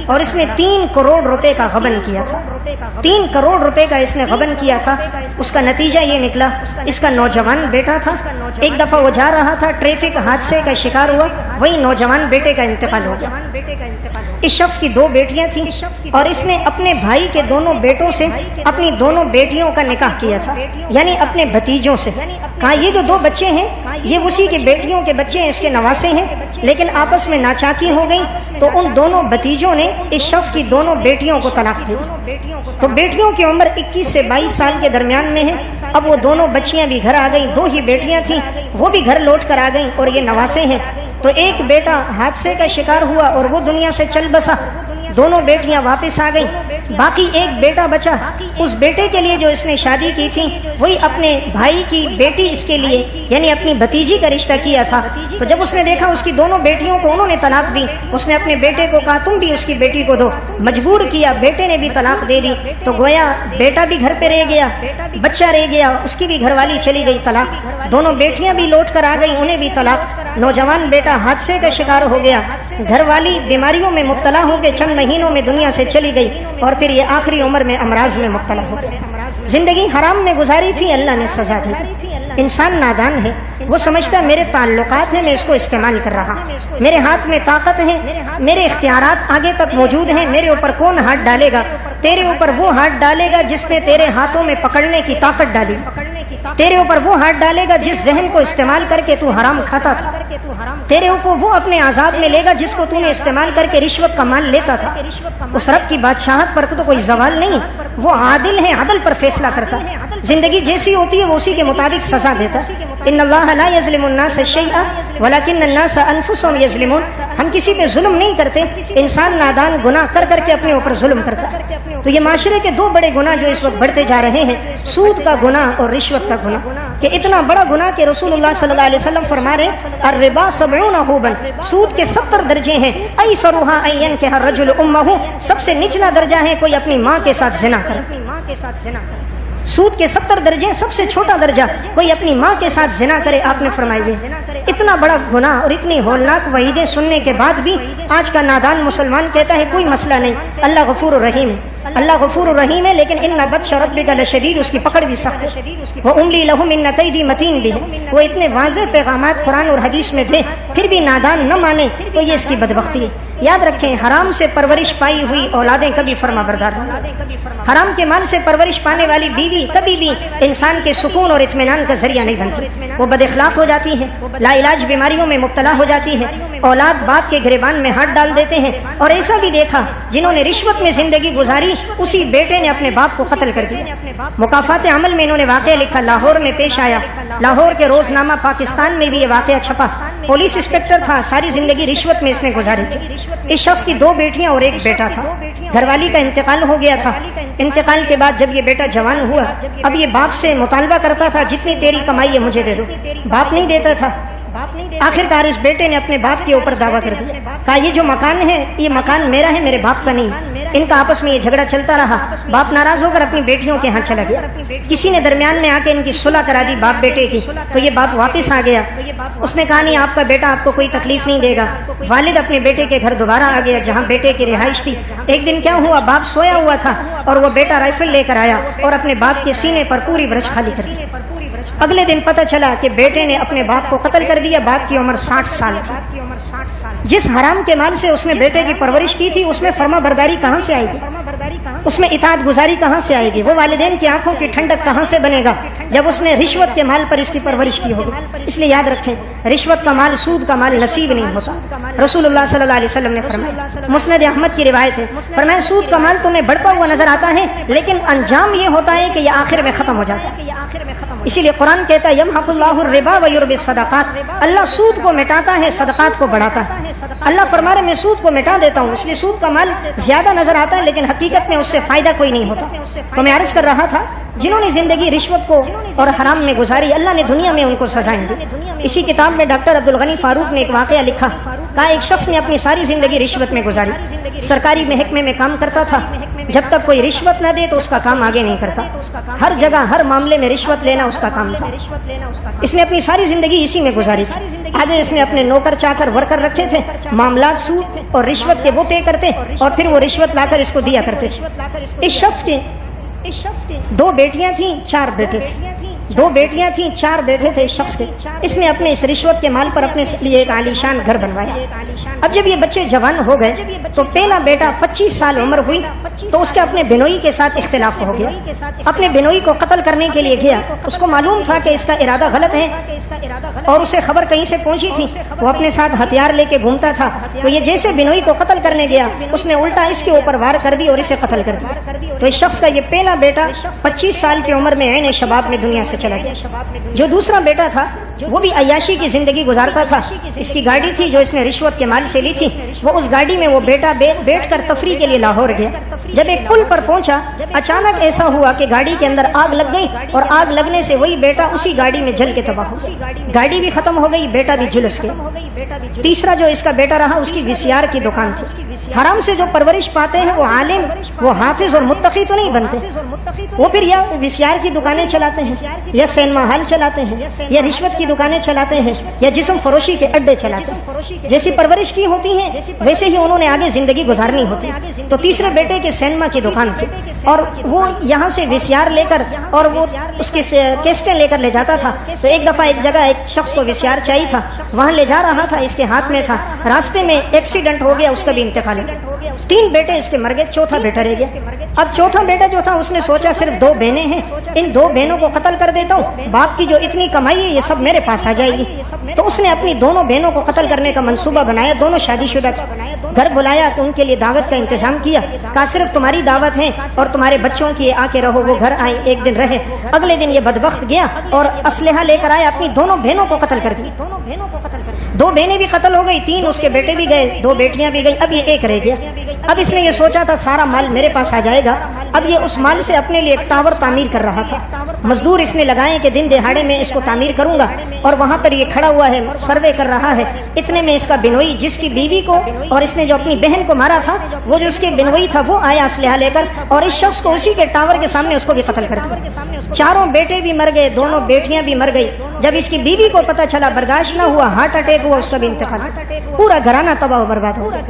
اور اس نے 3 کروڑ روپے کا غبن کیا تھا، 3 کروڑ روپے کا اس نے غبن کیا تھا۔ اس کا نتیجہ یہ نکلا، اس کا نوجوان بیٹا تھا، ایک دفعہ وہ جا رہا تھا، ٹریفک حادثے کا شکار ہوا، وہی نوجوان بیٹے کا انتقال ہو گیا۔ اس شخص کی 2 بیٹیاں تھیں اور اس نے اپنے بھائی کے دونوں بیٹوں سے اپنی دونوں بیٹیوں کا نکاح کیا تھا، یعنی اپنے بھتیجوں سے۔ کہا یہ جو 2 بچے ہیں یہ اسی کے بیٹیوں کے بچے ہیں، اس کے نواسے ہیں، لیکن آپس میں ناچاکی ہو گئی تو ان دونوں بھتیجوں نے اس شخص کی دونوں بیٹیوں کو طلاق دی۔ تو بیٹیوں کی عمر 21 سے 22 سال کے درمیان میں ہے۔ اب وہ دونوں بچیاں بھی گھر آ گئیں، 2 ہی بیٹیاں تھیں، وہ بھی گھر لوٹ کر آ گئیں اور یہ نواسے ہیں۔ تو ایک بیٹا حادثے کا شکار ہوا اور وہ دنیا سے چل بسا، دونوں بیٹیاں واپس آ گئیں، باقی ایک بیٹا بچا۔ اس بیٹے کے لیے جو اس نے شادی کی تھی وہی اپنے بھائی کی بیٹی اس کے لیے یعنی اپنی بھتیجی کا رشتہ کیا تھا۔ تو جب اس نے دیکھا اس کی دونوں بیٹیوں کو انہوں نے طلاق دی، اس نے اپنے بیٹے کو کہا تم بھی اس کی بیٹی کو دو، مجبور کیا، بیٹے نے بھی طلاق دے دی۔ تو گویا بیٹا بھی گھر پہ رہ گیا، بچہ رہ گیا، اس کی بھی گھر والی چلی گئی طلاق، دونوں بیٹیاں بھی لوٹ کر آ گئی، انہیں بھی طلاق۔ نوجوان بیٹا حادثے کا شکار ہو گیا، گھر والی بیماریوں میں مبتلا ہو کے چند مہینوں میں دنیا سے چلی گئی اور پھر یہ آخری عمر میں امراض میں مبتلا ہو گیا۔ زندگی حرام میں گزاری تھی، اللہ نے سزا دی۔ انسان نادان ہے، وہ سمجھتا ہے میرے تعلقات ہیں، میں اس کو استعمال کر رہا، میرے ہاتھ میں طاقت ہے، میرے اختیارات آگے تک موجود ہیں، میرے اوپر کون ہاتھ ڈالے گا؟ تیرے اوپر وہ ہاتھ ڈالے گا جس نے تیرے ہاتھوں میں پکڑنے کی طاقت ڈالی، تیرے اوپر وہ ہاتھ ڈالے گا جس ذہن کو استعمال کر کے تو حرام کھاتا تھا، تیرے اوپر وہ اپنے آزاد میں لے گا جس کو تو نے استعمال کر کے رشوت کا مال لیتا تھا۔ اس رب کی بادشاہت پر تو کوئی زوال نہیں، وہ عادل ہے، عدل پر فیصلہ کرتا ہے، زندگی جیسی ہوتی ہے وہ اسی کے مطابق سزا دیتا ہے۔ ان اللہ لا یظلم الناس شیئا ولکن الناس انفسهم یظلمون، ہم کسی پہ ظلم نہیں کرتے، انسان نادان گناہ کر کر کے اپنے اوپر ظلم کرتا ہے۔ تو یہ معاشرے کے دو بڑے گناہ جو اس وقت بڑھتے جا رہے ہیں، سود کا گناہ اور رشوت کا گناہ، کہ اتنا بڑا گناہ کہ رسول اللہ صلی اللہ علیہ وسلم فرما رہے الربا 70 حوبا، سود کے 70 درجے ہیں، ایسرھا ان ينكح الرجل امه، سب سے نچلا درجہ ہے کوئی اپنی ماں کے ساتھ زنا کرے۔ سود کے 70 درجے، سب سے چھوٹا درجہ کوئی اپنی ماں کے ساتھ زنا کرے۔ آپ نے فرمایا اتنا بڑا گناہ اور اتنی ہولناک وعیدیں سننے کے بعد بھی آج کا نادان مسلمان کہتا ہے کوئی مسئلہ نہیں، اللہ غفور الرحیم ہے، اللہ غفور الرحیم ہے، لیکن ان بطش ربک لشدید، اس کی پکڑ بھی سخت ہے، واملی لہم ان کیدی متین بھی ہے۔ وہ اتنے واضح پیغامات قرآن اور حدیث میں تھے، پھر بھی نادان نہ مانے تو یہ اس کی بدبختی ہے۔ یاد رکھیں حرام سے پرورش پائی ہوئی اولادیں کبھی فرما بردار نہیں ہوتی، حرام کے مال سے پرورش پانے والی بیوی کبھی بھی انسان کے سکون اور اطمینان کا ذریعہ نہیں بنتی، وہ بد اخلاق ہو جاتی ہے، لا علاج بیماریوں میں مبتلا ہو جاتی ہے، اولاد باپ کے گریبان میں ہاتھ ڈال دیتے ہیں۔ اور ایسا بھی دیکھا جنہوں نے رشوت میں زندگی گزاری، اسی بیٹے نے اپنے باپ کو قتل کر دیا۔ مکافات عمل میں انہوں نے واقعہ لکھا، لاہور میں پیش آیا، لاہور کے روزنامہ پاکستان میں بھی یہ واقعہ چھپا۔ پولیس انسپکٹر تھا، ساری زندگی رشوت میں اس نے گزاری تھی۔ اس شخص کی 2 بیٹیاں اور 1 بیٹا تھا، گھر والی کا انتقال ہو گیا تھا۔ انتقال کے بعد جب یہ بیٹا جوان ہوا، اب یہ باپ سے مطالبہ کرتا تھا جتنی تیری کمائی ہے مجھے دے دو، باپ نہیں دیتا تھا۔ آخر کار اس بیٹے نے اپنے باپ کے اوپر دعویٰ کر دیا، کہا یہ جو مکان ہے یہ مکان میرا ہے، میرے باپ کا نہیں۔ ان کا آپس میں یہ جھگڑا چلتا رہا، باپ ناراض ہو کر اپنی بیٹیوں کے ہاں چلا گیا، کسی نے درمیان میں آ کے ان کی صلح کرا دی باپ بیٹے کی، تو یہ باپ واپس آ گیا۔ اس نے کہا نہیں آپ کا بیٹا آپ کو کوئی تکلیف نہیں دے گا۔ والد اپنے بیٹے کے گھر دوبارہ آ گیا جہاں بیٹے کی رہائش تھی۔ ایک دن کیا ہوا، باپ سویا ہوا تھا اور وہ بیٹا رائفل لے کر آیا اور اپنے باپ کے سینے پر پوری برش خالی کر دی۔ اگلے دن پتہ چلا کہ بیٹے نے اپنے باپ کو قتل کر دیا، باپ کی عمر 60 سال تھی۔ جس حرام کے مال سے اس نے بیٹے کی پرورش کی تھی، اس میں فرما برداری کہاں سے آئے گی، اس میں اطاعت گزاری کہاں سے آئے گی، وہ والدین کی آنکھوں کی ٹھنڈک کہاں سے بنے گا جب اس نے رشوت کے مال پر اس کی پرورش کی ہوگی۔ اس لیے یاد رکھیں رشوت کا مال، سود کا مال نصیب نہیں ہوتا۔ رسول اللہ صلی اللہ علیہ وسلم نے فرمایا، مسند احمد کی روایت ہے، فرمایا سود کا مال تمہیں بڑھتا ہوا نظر آتا ہے لیکن انجام یہ ہوتا ہے کہ یہ آخر میں ختم ہو جاتا ہے۔ اسی لیے قرآن کہتا ہے یمحق اللہ الربا ویربی الصدقات، اللہ سود کو مٹاتا ہے صدقات کو بڑھاتا ہے۔ اللہ فرما رہے میں سود کو مٹا دیتا ہوں، اس لیے سود کا مال زیادہ نظر آتا ہے لیکن حقیقت میں اس سے فائدہ کوئی نہیں ہوتا۔ تو میں عرض کر رہا تھا جنہوں نے زندگی رشوت کو اور حرام میں گزاری، اللہ نے دنیا میں ان کو سزائیں دی۔ اسی کتاب میں ڈاکٹر عبدالغنی فاروق نے ایک واقعہ لکھا، کہا ایک شخص نے اپنی ساری زندگی رشوت میں گزاری، سرکاری محکمے میں کام کرتا تھا، جب تک کوئی رشوت نہ دے تو اس کا کام آگے نہیں کرتا، ہر جگہ ہر معاملے میں رشوت لینا اس کا کام تھا۔ اس نے اپنی ساری زندگی اسی میں گزاری تھی۔ آگے اس نے اپنے نوکر چاکر ورکر رکھے تھے، معاملات سود اور رشوت کے وہ طے کرتے اور پھر وہ رشوت لا کر اس کو دیا کرتے۔ اس شخص کے 2 بیٹیاں تھیں، 4 بیٹے تھے، 2 بیٹیاں تھیں، 4 بیٹے تھے اس شخص کے۔ اس نے اپنے اس رشوت کے مال پر اپنے لیے ایک عالیشان گھر بنوایا۔ اب جب یہ بچے جوان ہو گئے تو پہلا بیٹا 25 سال عمر ہوئی تو اس کے اپنے بنوئی کے ساتھ اختلاف ہو گیا، اپنے بنوئی کو قتل کرنے کے لیے گیا۔ اس کو معلوم تھا کہ اس کا ارادہ غلط ہے اور اسے خبر کہیں سے پہنچی تھی، وہ اپنے ساتھ ہتھیار لے کے گھومتا تھا، تو یہ جیسے بنوئی کو قتل کرنے گیا اس نے الٹا اس کے اوپر وار کر دی اور اسے قتل کر دیا۔ تو اس شخص کا یہ پہلا بیٹا 25 سال کی عمر میں عین شباب میں دنیا سے چلا گیا۔ جو دوسرا بیٹا تھا وہ بھی عیاشی کی زندگی گزارتا تھا، اس کی گاڑی تھی جو اس نے رشوت کے مال سے لی تھی، وہ اس گاڑی میں وہ بیٹا بیٹھ کر تفریح کے لیے لاہور گیا۔ جب ایک پل پر پہنچا اچانک ایسا ہوا کہ گاڑی کے اندر آگ لگ گئی اور آگ لگنے سے وہی بیٹا اسی گاڑی میں جل کے تباہ ہو گیا، گاڑی بھی ختم ہو گئی، بیٹا بھی جھلس گیا۔ تیسرا جو اس کا بیٹا رہا اس کی ویسیار کی دکان تھی۔ حرام سے جو پرورش پاتے ہیں وہ عالم، وہ حافظ اور متقی تو نہیں بنتے، وہ پھر یا ویسیار کی دکانیں چلاتے ہیں یا سینما ہال چلاتے ہیں یا رشوت کی دکانیں چلاتے ہیں یا جسم فروشی کے اڈے چلاتے ہیں۔ جیسی پرورش کی ہوتی ہیں ویسے ہی انہوں نے آگے زندگی گزارنی ہوتی۔ تو تیسرے بیٹے کے سینما کی دکان تھی اور وہ یہاں سے ویسیار لے کر اور وہ اس کی کیسٹیں لے کر لے جاتا تھا۔ تو ایک دفعہ ایک جگہ ایک شخص کو ویسیار چاہیے تھا، وہاں لے جا رہا تھا، اس کے ہاتھ میں تھا، راستے میں ایکسیڈنٹ ہو گیا، اس کا بھی انتقال ہو گیا۔ 3 بیٹے اس کے مر گئے، چوتھا بیٹا رہ گیا۔ اب چوتھا بیٹا جو تھا اس نے سوچا صرف 2 بہنیں ہیں، ان 2 بہنوں کو قتل کر دیتا ہوں، باپ کی جو اتنی کمائی ہے یہ سب میرے پاس آ جائے گی۔ تو اس نے اپنی دونوں بہنوں کو قتل کرنے کا منصوبہ بنایا، دونوں شادی شدہ تھے، گھر بلایا کہ ان کے لیے دعوت کا انتظام کیا، کہا صرف تمہاری دعوت ہے اور تمہارے بچوں کی آ کے رہو۔ وہ گھر آئے، ایک دن رہے، اگلے دن یہ بدبخت گیا اور اسلحہ لے کر آیا، اپنی دونوں بہنوں کو قتل کر دی۔ 2 بہنیں بھی قتل ہو گئی، 3 اس کے بیٹے بھی گئے، 2 بیٹیاں بھی گئی، اب یہ ایک رہ گیا۔ اب اس نے یہ سوچا تھا سارا مال میرے پاس آ جائے گا، اب یہ اس مال سے اپنے لیے ایک ٹاور تعمیر کر رہا تھا۔ مزدور اس نے لگائے کہ دن دہاڑے میں اس کو تعمیر کروں گا، اور وہاں پر یہ کھڑا ہوا ہے سروے کر رہا ہے۔ اتنے میں اس کا بنوئی جس کی بیوی کو اور اس نے جو اپنی بہن کو مارا تھا، وہ جو اس کے بنوئی تھا وہ آیا اسلحہ لے کر اور اس شخص کو اسی کے ٹاور کے سامنے اس کو بھی قتل کر دیا۔ 4 بیٹے بھی مر گئے، 2 بیٹیاں بھی مر گئی۔ جب اس کی بیوی کو پتہ چلا برداشت نہ ہوا، ہارٹ اٹیک ہوا، اس کا بھی انتقال، پورا گھرانہ تباہ و برباد ہو گیا۔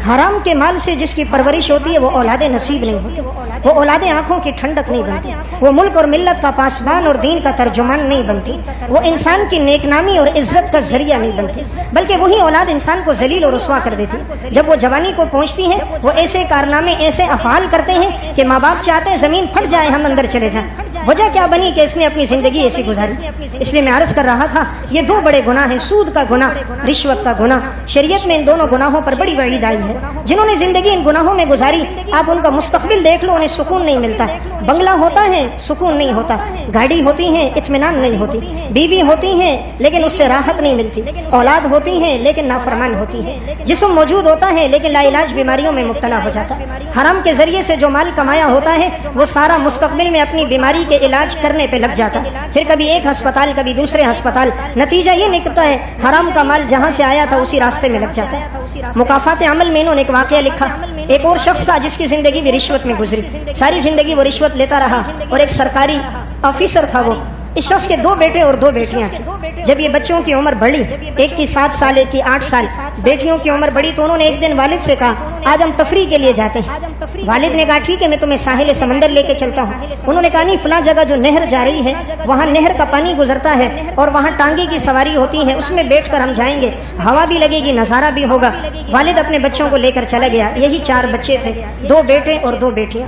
حرام کے مال سے جس کی پرورش ہوتی ہے وہ اولادیں نصیب نہیں ہوتی، وہ اولادیں آنکھوں کی ٹھنڈک نہیں بنتی، وہ ملک اور ملت کا پاسبان اور دین کا ترجمان نہیں بنتی، وہ انسان کی نیک نامی اور عزت کا ذریعہ نہیں بنتی، بلکہ وہی اولاد انسان کو ذلیل اور رسوا کر دیتی۔ جب وہ جوانی کو پہنچتی ہیں وہ ایسے کارنامے، ایسے افعال کرتے ہیں کہ ماں باپ چاہتے ہیں زمین پھٹ جائے ہم اندر چلے جائیں۔ وجہ کیا بنی کہ اس نے اپنی زندگی ایسی گزاری۔ اس لیے میں عرض کر رہا تھا یہ 2 بڑے گناہ ہیں، سود کا گناہ، رشوت کا گناہ۔ شریعت میں ان دونوں گناہوں پر بڑی وعید آئی ہے۔ جنہوں نے زندگی ان گناہوں میں گزاری، آپ ان کا مستقبل دیکھ لو، انہیں سکون نہیں ملتا۔ بنگلہ ہوتا ہے سکون نہیں ہوتا، گاڑی ہوتی ہے اطمینان نہیں ہوتی، بیوی ہوتی ہیں لیکن اس سے راحت نہیں ملتی، اولاد ہوتی ہیں لیکن نافرمان ہوتی ہے، جسم موجود ہوتا ہے لیکن لا علاج بیماریوں میں مبتلا ہو جاتا ہے۔ حرام کے ذریعے سے جو مال کمایا ہوتا ہے وہ سارا مستقبل میں اپنی بیماری کے علاج کرنے پہ لگ جاتا ہے، پھر کبھی ایک ہسپتال کبھی دوسرے ہسپتال، نتیجہ یہ نکلتا ہے حرام کا مال جہاں سے آیا تھا اسی راستے میں لگ جاتا ہے۔ مکافات عمل میں انہوں نے ایک واقعہ لکھا، ایک اور شخص تھا جس کی زندگی بھی رشوت میں گزری، ساری زندگی وہ رشوت لیتا رہا اور ایک سرکاری آفیسر تھا وہ۔ اس شخص کے 2 بیٹے اور 2 بیٹیاں تھیں۔ جب یہ بچوں کی عمر بڑھی، ایک کی 7 سال ایک کی 8 سال، بیٹیوں کی عمر بڑھی، تو انہوں نے ایک دن والد سے کہا آج ہم تفریح کے لیے جاتے ہیں۔ والد نے کہا ٹھیک ہے میں تمہیں ساحل سمندر لے کے چلتا ہوں۔ انہوں نے کہا نہیں فلاں جگہ جو نہر جا رہی ہے وہاں نہر کا پانی گزرتا ہے اور وہاں ٹانگے کی سواری ہوتی ہے، اس میں بیٹھ کر ہم جائیں گے، ہوا بھی لگے گی، نظارہ بھی ہوگا۔ والد اپنے بچوں کو لے کر چلا گیا، یہی 4 بچے تھے، 2 بیٹے اور 2 بیٹیاں۔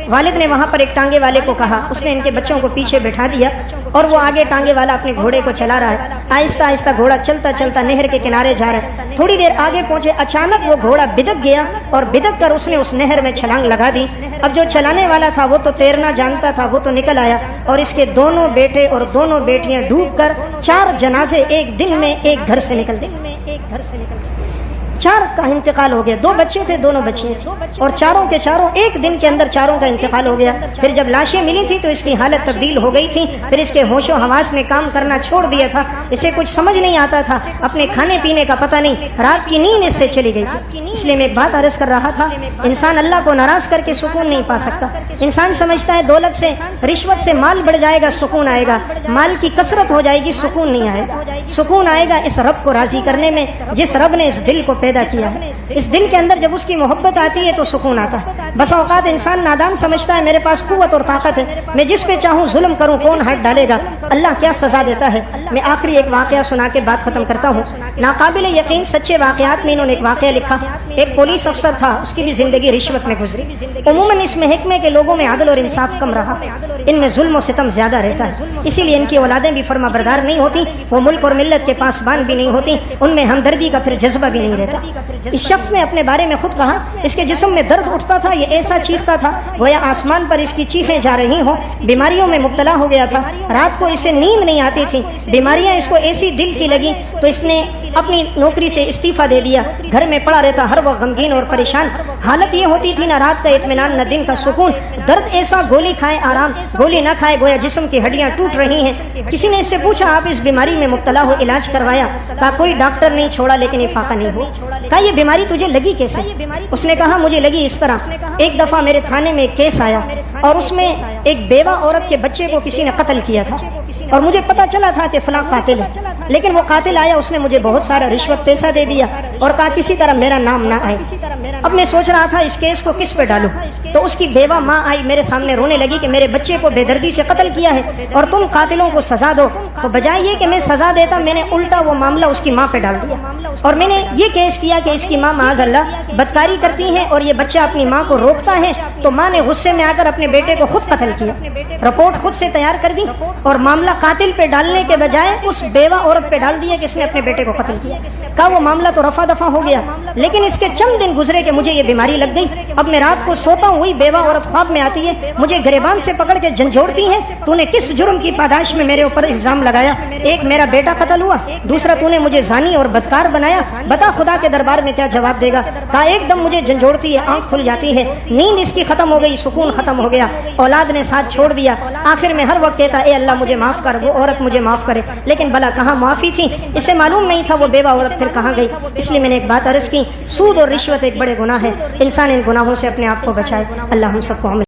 والد نے وہاں پر ایک ٹانگے والے کو کہا، اس نے ان کے بچوں کو پیچھے بٹھا دیا اور وہ آگے ٹانگے والا اپنے گھوڑے کو چلا رہا ہے، آہستہ آہستہ گھوڑا چلتا چلتا نہر کے کنارے جا رہا ہے۔ تھوڑی دیر آگے پہنچے، اچانک وہ گھوڑا بدک گیا اور بدک کر اس نے اس نہر میں چھلانگ لگا دی۔ اب جو چلانے والا تھا وہ تو تیرنا جانتا تھا، وہ تو نکل آیا اور اس کے 2 بیٹے اور 2 بیٹیاں ڈوب کر 4 جنازے ایک دن میں ایک گھر سے نکل گئے۔ 4 کا انتقال ہو گیا، 2 بچے تھے 2 بچیاں تھیں اور چاروں کے چاروں ایک دن کے اندر چاروں کا انتقال ہو گیا۔ پھر جب لاشیں ملی تھی تو اس کی حالت تبدیل ہو گئی تھی، پھر اس کے ہوش و حواس نے کام کرنا چھوڑ دیا تھا، اسے کچھ سمجھ نہیں آتا تھا، اپنے کھانے پینے کا پتہ نہیں، رات کی نیند اس سے چلی گئی تھی۔ اس لیے میں ایک بات عرض کر رہا تھا، انسان اللہ کو ناراض کر کے سکون نہیں پا سکتا۔ انسان سمجھتا ہے دولت سے، رشوت سے مال بڑھ جائے گا سکون آئے گا، مال کی کثرت ہو جائے گی سکون نہیں آئے گا۔ سکون آئے گا اس رب کو راضی کرنے میں جس رب نے اس دل کو پیدا کیا ہے۔ اس دل کے اندر جب اس کی محبت آتی ہے تو سکون آتا ہے۔ بس اوقات انسان نادان سمجھتا ہے میرے پاس قوت اور طاقت ہے، میں جس پہ چاہوں ظلم کروں، کون ہاتھ ڈالے گا، اللہ کیا سزا دیتا ہے۔ میں آخری ایک واقعہ سنا کے بات ختم کرتا ہوں۔ ناقابل یقین سچے واقعات میں انہوں نے ایک واقعہ لکھا، ایک پولیس افسر تھا، اس کی بھی زندگی رشوت میں گزری۔ عموماً اس محکمے کے لوگوں میں عدل اور انصاف کم رہا، ان میں ظلم و ستم زیادہ رہتا ہے، اسی لیے ان کی اولادیں بھی فرما بردار نہیں ہوتی، وہ ملک اور ملت کے پاسبان بھی نہیں ہوتی، ان میں ہمدردی کا پھر جذبہ بھی نہیں رہتا۔ اس شخص نے اپنے بارے میں خود کہا اس کے جسم میں درد اٹھتا تھا، یہ ایسا چیختا تھا گویا آسمان پر اس کی چیخیں جا رہی ہوں، بیماریوں میں مبتلا ہو گیا تھا، رات کو اسے نیند نہیں آتی تھی، بیماریاں اس کو ایسی دل کی لگی تو اس نے اپنی نوکری سے استعفیٰ دے دیا، گھر میں پڑا رہتا ہر وقت غمگین اور پریشان، حالت یہ ہوتی تھی نہ رات کا اطمینان نہ دن کا سکون، درد ایسا گولی کھائے آرام، گولی نہ کھائے گویا جسم کی ہڈیاں ٹوٹ رہی ہیں۔ کسی نے اس سے پوچھا آپ اس بیماری میں مبتلا ہو، علاج کروایا؟ کہا کوئی ڈاکٹر نہیں چھوڑا لیکن افاقہ نہیں ہو۔ کہا یہ بیماری تجھے لگی کیسے؟ اس نے کہا مجھے لگی اس طرح، ایک دفعہ میرے تھانے میں ایک کیس آیا اور اس میں ایک بیوہ عورت کے بچے کو کسی نے قتل کیا تھا اور مجھے پتا چلا تھا کہ فلاں قاتل ہے، لیکن وہ قاتل آیا، اس نے مجھے بہت سارا رشوت پیسہ دے دیا اور کہا کسی طرح میرا نام نہ آئے۔ اب میں سوچ رہا تھا اس کیس کو کس پہ ڈالوں، تو اس کی بیوہ ماں آئی میرے سامنے رونے لگی کہ میرے بچے کو بے دردی سے قتل کیا ہے اور تم قاتلوں کو سزا دو۔ تو بجائے یہ کہ میں سزا دیتا، میں نے الٹا وہ معاملہ اس کی ماں پہ ڈال دیا اور میں نے یہ کیس کیا کہ اس کی ماں معاذ اللہ بدکاری کرتی ہیں اور یہ بچہ اپنی ماں کو روکتا ہے تو ماں نے غصے میں آ کر اپنے بیٹے کو خود قتل کیا، رپورٹ خود سے تیار کر دی اور معاملہ قاتل پہ ڈالنے کے بجائے اس بیوہ عورت پہ ڈال دیا کہ اس نے اپنے بیٹے کو قتل کیا۔ کہا وہ معاملہ تو رفع دفع ہو گیا، لیکن اس کے چند دن گزرے کہ مجھے یہ بیماری لگ گئی، اب میں رات کو سوتا ہوں وہی بیوہ عورت خواب میں آتی ہے، مجھے گریبان سے پکڑ کے جھنجھوڑتی ہیں، تو نے کس جرم کی پاداش میں میرے اوپر الزام لگایا؟ ایک میرا بیٹا قتل ہوا، دوسرا تو نے مجھے زانی اور بدکار بنایا، بتا خدا کے دربار میں کیا جواب دے گا؟ کہا ایک دم مجھے جھنجھوڑتی ہے، آنکھ کھل جاتی ہے، نیند اس کی ختم ہو گئی، سکون ختم ہو گیا، اولاد نے ساتھ چھوڑ دیا، آخر میں ہر وقت کہتا اے اللہ مجھے معاف کر، وہ عورت مجھے معاف کرے، لیکن بلا کہاں معافی تھی، اسے معلوم نہیں تھا وہ بیوہ عورت پھر کہاں گئی۔ اس لیے میں نے ایک بات عرض کی، سود اور رشوت ایک بڑے گناہ ہے، انسان ان گناہوں سے اپنے آپ کو بچائے۔ اللہ ہم سب کو عمل